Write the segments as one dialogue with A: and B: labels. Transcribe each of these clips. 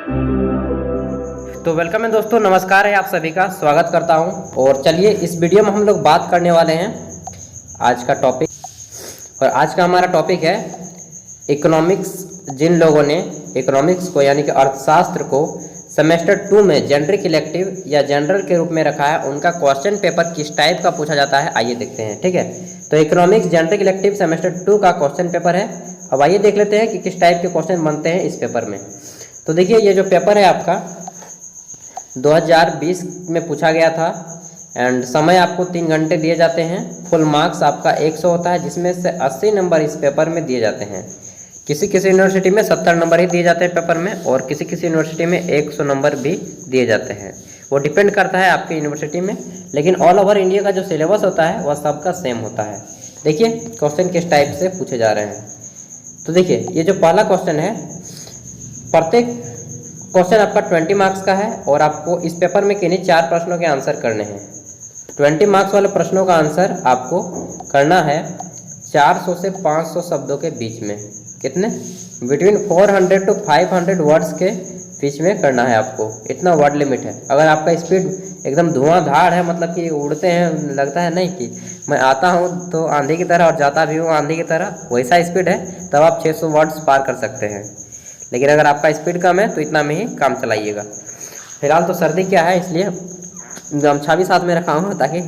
A: तो वेलकम है दोस्तों, नमस्कार है आप सभी का, स्वागत करता हूं। और चलिए इस वीडियो में हम लोग बात करने वाले हैं आज का टॉपिक। और आज का हमारा टॉपिक है इकोनॉमिक्स। जिन लोगों ने इकोनॉमिक्स को यानी कि अर्थशास्त्र को सेमेस्टर 2 में जेनरिक इलेक्टिव या जनरल के रूप में रखा है, उनका क्वेश्चन पेपर किस टाइप का पूछा जाता है आइए देखते हैं। ठीक है, तो इकोनॉमिक्स जेनरिक इलेक्टिव सेमेस्टर 2 का क्वेश्चन पेपर है। अब आइए देख लेते हैं कि किस टाइप के क्वेश्चन बनते हैं इस पेपर में। तो देखिए, ये जो पेपर है आपका 2020 में पूछा गया था एंड समय आपको 3 घंटे दिए जाते हैं। फुल मार्क्स आपका 100 होता है, जिसमें से 80 नंबर इस पेपर में दिए जाते हैं। किसी किसी यूनिवर्सिटी में 70 नंबर ही दिए जाते हैं पेपर में, और किसी किसी यूनिवर्सिटी में 100 नंबर भी दिए जाते हैं। वो डिपेंड करता है आपकी यूनिवर्सिटी में, लेकिन ऑल ओवर इंडिया का जो सिलेबस होता है वह सबका सेम होता है। देखिए क्वेश्चन किस टाइप से पूछे जा रहे हैं। तो देखिए, ये जो पहला क्वेश्चन है, प्रत्येक क्वेश्चन आपका 20 मार्क्स का है और आपको इस पेपर में किन्हीं 4 प्रश्नों के आंसर करने हैं। 20 मार्क्स वाले प्रश्नों का आंसर आपको करना है 400 से 500 शब्दों के बीच में। कितने? बिटवीन 400 टू 500 वर्ड्स के बीच में करना है आपको, इतना वर्ड लिमिट है। अगर आपका स्पीड एकदम धुआंधार है, मतलब कि उड़ते हैं, लगता है नहीं कि मैं आता हूँ तो आंधी की तरह और जाता भी हूँ आंधी की तरह, वैसा स्पीड है, तब आप 600 वर्ड्स पार कर सकते हैं। लेकिन अगर आपका स्पीड कम है तो इतना में ही काम चलाइएगा। फिलहाल तो सर्दी क्या है, इसलिए गमछा भी साथ में रखा हूँ ताकि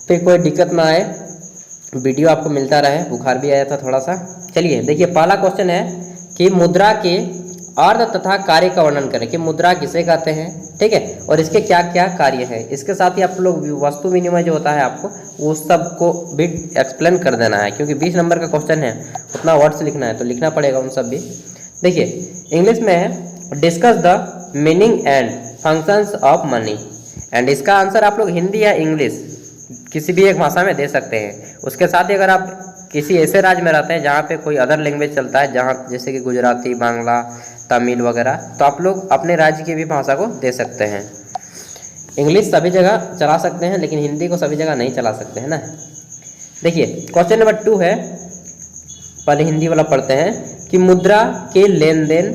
A: फिर कोई दिक्कत ना आए, वीडियो आपको मिलता रहे। बुखार भी आया था थोड़ा सा। चलिए देखिए, पहला क्वेश्चन है कि मुद्रा के अर्थ तथा कार्य का वर्णन करें कि मुद्रा किसे कहते हैं। ठीक है, और इसके क्या क्या कार्य है। इसके साथ ही आप लोग वस्तु विनिमय जो होता है आपको वो सब को भी एक्सप्लेन कर देना है, क्योंकि 20 नंबर का क्वेश्चन है, उतना वर्ड्स लिखना है तो लिखना पड़ेगा उन सब भी। देखिए इंग्लिश में है discuss the meaning and functions of money, and इसका आंसर आप लोग हिंदी या इंग्लिश किसी भी एक भाषा में दे सकते हैं। उसके साथ ही अगर आप किसी ऐसे राज्य में रहते हैं जहाँ पे कोई अदर लैंग्वेज चलता है, जहाँ जैसे कि गुजराती, बांग्ला, तमिल वगैरह, तो आप लोग अपने राज्य की भी भाषा को दे सकते हैं। इंग्लिश सभी जगह चला सकते हैं, लेकिन हिंदी को सभी जगह नहीं चला सकते हैं ना। देखिए क्वेश्चन नंबर 2 है, पहले हिंदी वाला पढ़ते हैं कि मुद्रा के लेन देन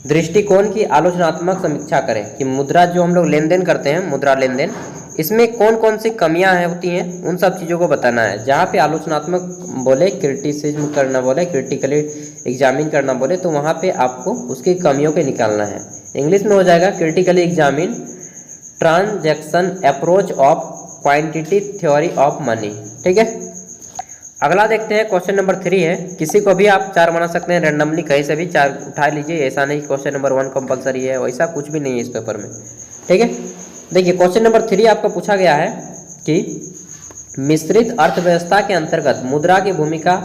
A: दृष्टिकोण की आलोचनात्मक समीक्षा करें। कि मुद्रा जो हम लोग लेन देन करते हैं, मुद्रा लेन देन, इसमें कौन कौन सी कमियां हैं होती हैं, उन सब चीज़ों को बताना है। जहाँ पे आलोचनात्मक बोले, क्रिटिसिज्म करना बोले, क्रिटिकली एग्जामिन करना बोले, तो वहाँ पे आपको उसकी कमियों को निकालना है। इंग्लिश में हो जाएगा critically examine transaction approach of quantity theory of money. ठीक है, अगला देखते हैं क्वेश्चन नंबर 3 है। किसी को भी आप 4 बना सकते हैं, रैंडमली कहीं से भी 4 उठा लीजिए, ऐसा नहीं क्वेश्चन नंबर 1 कंपलसरी है, वैसा कुछ भी नहीं है इस पेपर में। ठीक है, देखिए क्वेश्चन नंबर 3 आपका पूछा गया है कि मिश्रित अर्थव्यवस्था के अंतर्गत मुद्रा की भूमिका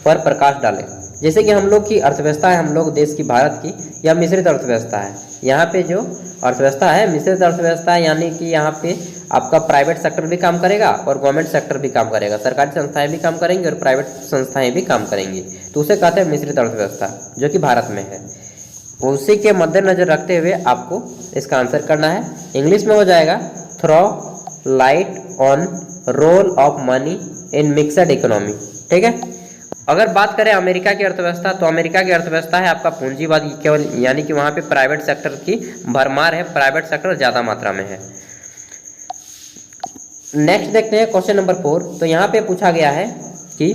A: पर प्रकाश डालें। जैसे कि हम लोग की अर्थव्यवस्था है, हम लोग देश की, भारत की, यह मिश्रित अर्थव्यवस्था है। यहाँ पे जो अर्थव्यवस्था है मिश्रित अर्थव्यवस्था, यानी कि यहाँ पे आपका प्राइवेट सेक्टर भी काम करेगा और गवर्नमेंट सेक्टर भी काम करेगा, सरकारी संस्थाएं भी काम करेंगी और प्राइवेट संस्थाएं भी काम करेंगी, तो उसे कहते हैं मिश्रित अर्थव्यवस्था, जो कि भारत में है। उसी के मद्देनजर रखते हुए आपको इसका आंसर करना है। इंग्लिश में हो जाएगा throw light on role of money in mixed economy. ठीक है, अगर बात करें अमेरिका की अर्थव्यवस्था, तो अमेरिका की अर्थव्यवस्था है आपका पूंजीवाद केवल, यानी कि वहाँ पे प्राइवेट सेक्टर की भरमार है, प्राइवेट सेक्टर ज़्यादा मात्रा में है। नेक्स्ट देखते हैं क्वेश्चन नंबर 4। तो यहाँ पे पूछा गया है कि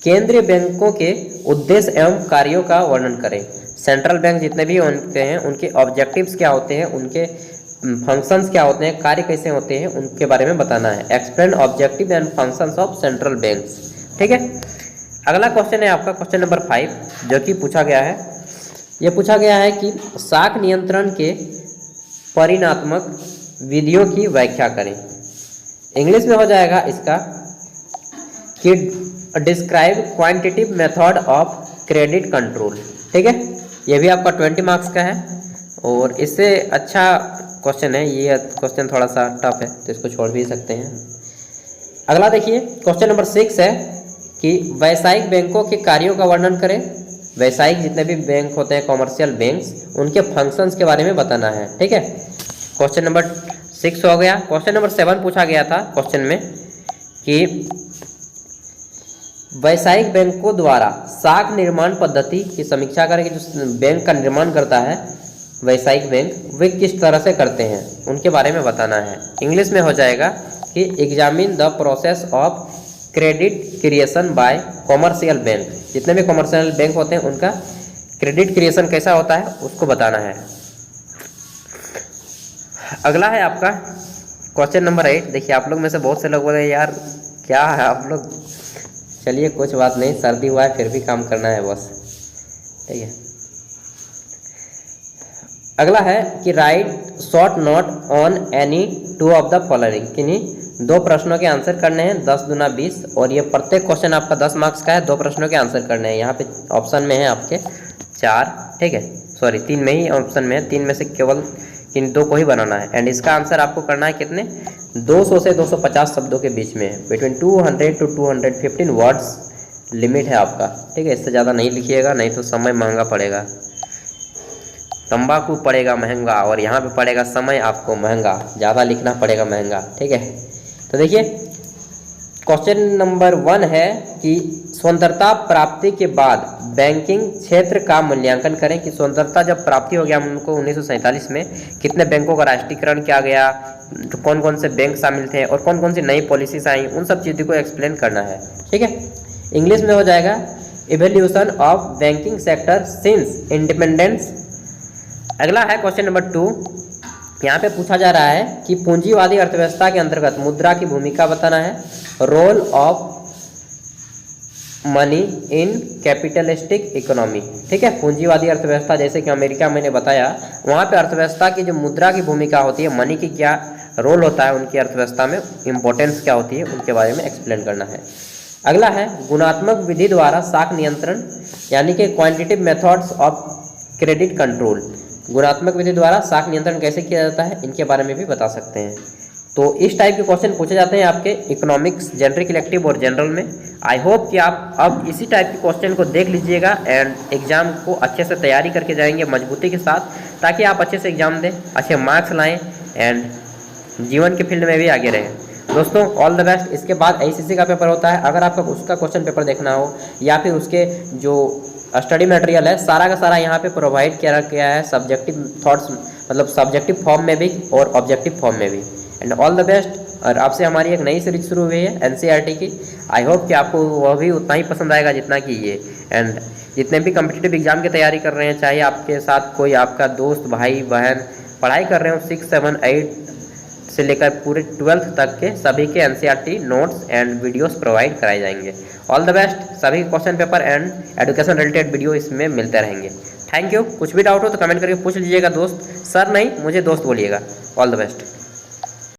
A: केंद्रीय बैंकों के उद्देश्य एवं कार्यों का वर्णन करें। सेंट्रल बैंक जितने भी होते हैं उनके ऑब्जेक्टिव्स क्या होते हैं, उनके फंक्शंस क्या होते हैं, कार्य कैसे होते हैं, उनके बारे में बताना है। Explain objective and functions of central banks. ठीक है, अगला क्वेश्चन है आपका क्वेश्चन नंबर 5, जो कि पूछा गया है, यह पूछा गया है कि शाख नियंत्रण के परिणात्मक विधियों की व्याख्या करें। इंग्लिश में हो जाएगा इसका कि describe quantitative method of credit control. ठीक है, यह भी आपका 20 मार्क्स का है और इससे अच्छा क्वेश्चन है। ये क्वेश्चन थोड़ा सा टफ है तो इसको छोड़ भी सकते हैं। अगला देखिए क्वेश्चन नंबर 6 है कि व्यावसायिक बैंकों के कार्यों का वर्णन करें। व्यावसायिक जितने भी बैंक होते हैं, कॉमर्शियल बैंक्स, उनके फंक्शंस के बारे में बताना है। ठीक है, क्वेश्चन नंबर 6 हो गया। क्वेश्चन नंबर 7 पूछा गया था क्वेश्चन में कि वैश्विक बैंकों द्वारा साख निर्माण पद्धति की समीक्षा करें कि जो बैंक का निर्माण करता है वैश्विक बैंक, वे किस तरह से करते हैं उनके बारे में बताना है। इंग्लिश में हो जाएगा कि examine the process of credit creation bye commercial bank. जितने भी कॉमर्शियल बैंक होते हैं उनका क्रेडिट क्रिएशन कैसा होता है उसको बताना है। अगला है आपका क्वेश्चन नंबर 8। देखिए आप लोग में से बहुत से लोग बोले यार क्या है आप लोग, चलिए कुछ बात नहीं, सर्दी हुआ है फिर भी काम करना है बस, ठीक है। अगला है कि right short note on any two of the following. किन्हीं दो प्रश्नों के आंसर करने हैं, 10 दूना 20, और ये प्रत्येक क्वेश्चन आपका 10 मार्क्स का है। दो प्रश्नों के आंसर करने हैं। यहाँ पे ऑप्शन में है आपके 4, ठीक है, सॉरी 3 में ही ऑप्शन में है, 3 में से केवल इन 2 को ही बनाना है। एंड इसका आंसर आपको करना है कितने, 200 से 250 शब्दों के बीच में, बिटवीन 200 to 215 वर्ड्स लिमिट है आपका, ठीक है। इससे ज़्यादा नहीं लिखिएगा, नहीं तो समय महंगा पड़ेगा। तंबाकू पड़ेगा महंगा और यहाँ पे पड़ेगा समय आपको महंगा, ज़्यादा लिखना पड़ेगा महंगा, ठीक है। तो देखिए क्वेश्चन नंबर 1 है कि स्वतंत्रता प्राप्ति के बाद बैंकिंग क्षेत्र का मूल्यांकन करें। कि स्वतंत्रता जब प्राप्ति हो गया उनको 1947 में, कितने बैंकों का राष्ट्रीयकरण किया गया, तो कौन कौन से बैंक शामिल थे और कौन कौन सी नई पॉलिसीज आई, उन सब चीज़ों को एक्सप्लेन करना है, ठीक है। इंग्लिश में हो जाएगा evolution of banking sector since independence. अगला है क्वेश्चन नंबर 2। यहाँ पे पूछा जा रहा है कि पूंजीवादी अर्थव्यवस्था के अंतर्गत मुद्रा की भूमिका बताना है। Role of money in capitalistic economy, ठीक है। पूंजीवादी अर्थव्यवस्था जैसे कि अमेरिका मैंने बताया, वहाँ पे अर्थव्यवस्था की जो मुद्रा की भूमिका होती है, मनी की क्या रोल होता है उनकी अर्थव्यवस्था में, इंपॉर्टेंस क्या होती है, उनके बारे में एक्सप्लेन करना है। अगला है गुणात्मक विधि द्वारा साख नियंत्रण, यानी कि quantitative methods of credit control. गुणात्मक विधि द्वारा साख नियंत्रण कैसे किया जाता है, इनके बारे में भी बता सकते हैं। तो इस टाइप के क्वेश्चन पूछे जाते हैं आपके इकोनॉमिक्स, जनरल इलेक्टिव और जनरल में। आई होप कि आप अब इसी टाइप के क्वेश्चन को देख लीजिएगा एंड एग्जाम को अच्छे से तैयारी करके जाएंगे मजबूती के साथ, ताकि आप अच्छे से एग्जाम दें, अच्छे मार्क्स लाएं एंड जीवन के फील्ड में भी आगे रहें। दोस्तों ऑल द बेस्ट। इसके बाद ACC का पेपर होता है। अगर आपका उसका क्वेश्चन पेपर देखना हो या फिर उसके जो स्टडी मटेरियल है सारा का सारा यहाँ पे प्रोवाइड किया गया है, सब्जेक्टिव थॉट्स, मतलब सब्जेक्टिव फॉर्म में भी और ऑब्जेक्टिव फॉर्म में भी। And all the best. और आपसे हमारी एक नई सीरीज शुरू हुई है NCERT की। आई होप कि आपको वह भी उतना ही पसंद आएगा जितना कि ये। एंड जितने भी कम्पिटिटिव एग्जाम की तैयारी कर रहे हैं, चाहे आपके साथ कोई आपका दोस्त भाई बहन पढ़ाई कर रहे हो 6, 7, 8 से लेकर पूरे 12th तक के, सभी के NCERT notes and videos provide कराए जाएंगे। All the best. सभी question paper and education related video इसमें मिलते रहेंगे। Thank you. कुछ भी डाउट हो तो कमेंट करके पूछ लीजिएगा दोस्त, सर नहीं मुझे दोस्त बोलिएगा। All the best.